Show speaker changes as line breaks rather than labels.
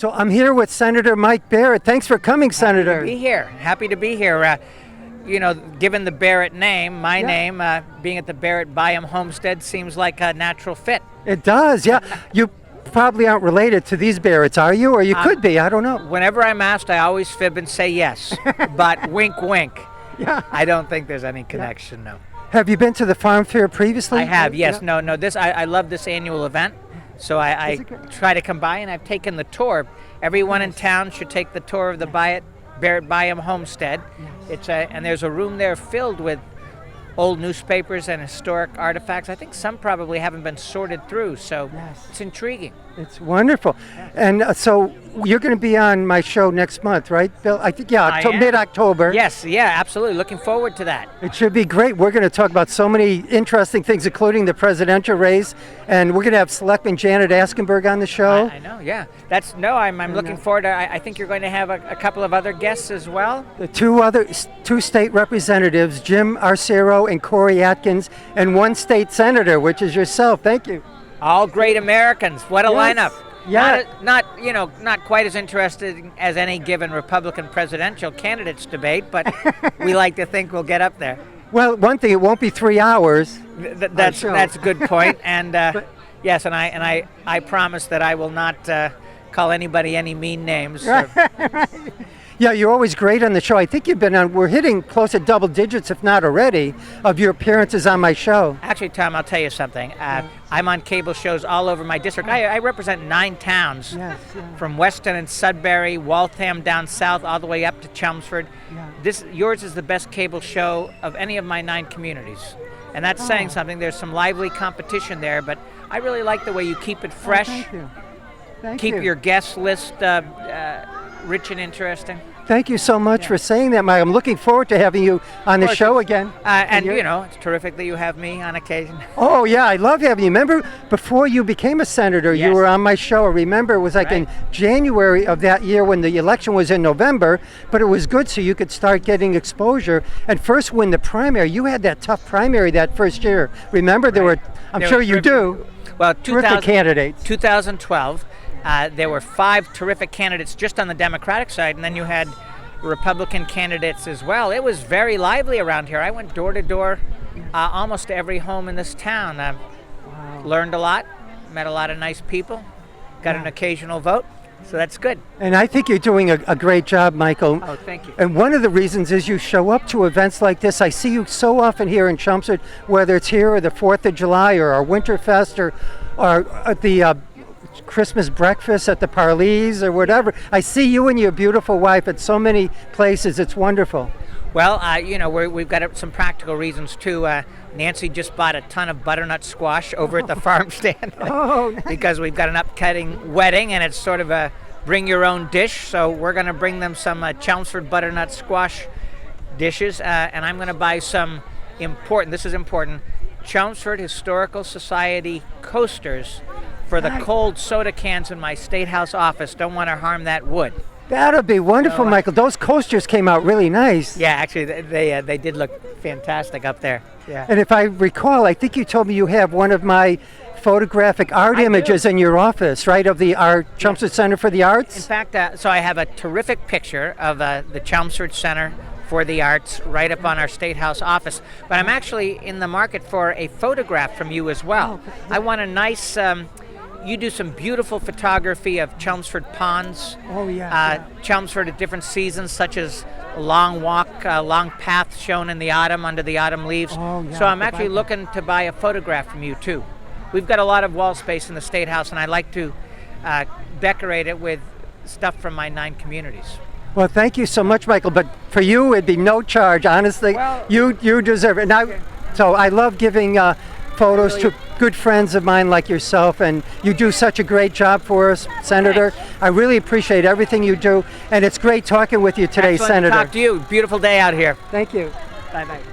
So I'm here with Senator Mike Barrett. Thanks for coming, Senator.
Happy to be here. Happy to be here. Given the Barrett name, my name, being at the Barrett Byam homestead seems like a natural fit.
It does, yeah. You probably aren't related to these Barretts, are you? Or you could be, I don't know.
Whenever I'm asked, I always fib and say yes, but wink, wink.
Yeah.
I don't think there's any connection, no.
Have you been to the farm fair previously?
I have, yes.
Yeah.
No, I love this annual event. So I try to come by, and I've taken the tour. Everyone in town should take the tour of the Barrett Byam homestead. And there's a room there filled with old newspapers and historic artifacts. I think some probably haven't been sorted through, so it's intriguing.
It's wonderful. And so you're going to be on my show next month, right, Bill? I think, mid-October.
Yes, yeah, absolutely. Looking forward to that.
It should be great. We're going to talk about so many interesting things, including the presidential race. And we're going to have Selectman Janet Askenberg on the show.
I know, yeah. I'm looking forward to I think you're going to have a couple of other guests as well.
The two state representatives, Jim Arcero and Corey Atkins, and one state senator, which is yourself. Thank you.
All great Americans. What a lineup.
Yeah.
Not quite as interesting as any given Republican presidential candidates debate, but we like to think we'll get up there.
Well, one thing, it won't be 3 hours.
That's a good point. And yes, and I promise that I will not call anybody any mean names.
Yeah, you're always great on the show. I think you've been on, we're hitting close to double digits, if not already, of your appearances on my show.
Actually, Tom, I'll tell you something. I'm on cable shows all over my district. I represent 9 towns, from Weston and Sudbury, Waltham down south, all the way up to Chelmsford. Yours is the best cable show of any of my 9 communities. And that's saying something. There's some lively competition there, but I really like the way you keep it fresh.
Thank you.
Keep your guest list rich and interesting.
Thank you so much for saying that, Mike. I'm looking forward to having you on the show again.
And it's terrific that you have me on occasion.
Oh, yeah, I love having you. Remember, before you became a senator, you were on my show. I remember it was like in January of that year when the election was in November, but it was good so you could start getting exposure and first win the primary. You had that tough primary that first year. Remember, I'm sure you do.
Well,
terrific candidates.
2012. There were 5 terrific candidates just on the Democratic side, and then you had Republican candidates as well. It was very lively around here. I went door to door almost to every home in this town. Learned a lot, met a lot of nice people, got an occasional vote, so that's good.
And I think you're doing a great job, Michael.
Oh, thank you.
And one of the reasons is you show up to events like this. I see you so often here in Chelmsford, whether it's here or the 4th of July or our Winterfest or at the Christmas breakfast at the Parleys or whatever. I see you and your beautiful wife at so many places. It's wonderful.
Well, we've got some practical reasons too. Nancy just bought a ton of butternut squash over at the farm stand because we've got an upcoming wedding, and it's sort of a bring your own dish. So we're going to bring them some Chelmsford butternut squash dishes, and I'm going to buy some this is important, Chelmsford Historical Society coasters for the cold soda cans in my State House office. Don't want to harm that wood.
That'll be wonderful, Michael. Those coasters came out really nice.
Yeah, actually, they did look fantastic up there. Yeah.
And if I recall, I think you told me you have one of my photographic art images in your office, right, of the Chelmsford Center for the Arts?
In fact, so I have a terrific picture of the Chelmsford Center for the Arts right up on our State House office. But I'm actually in the market for a photograph from you as well. I want a nice... you do some beautiful photography of Chelmsford ponds. Chelmsford at different seasons, such as long walk, long path shown in the autumn under the autumn leaves. So I'm actually looking to buy a photograph from you too. We've got a lot of wall space in the State House, and I'd like to decorate it with stuff from my 9 communities.
Well, thank you so much, Michael. But for you, it'd be no charge. Honestly, you deserve it. So I love giving photos to good friends of mine like yourself, and you do such a great job for us, Senator.
Thanks.
I really appreciate everything you do, and it's great talking with you today,
Excellent
Senator.
to talk to you. Beautiful day out here.
Thank you.
Bye-bye.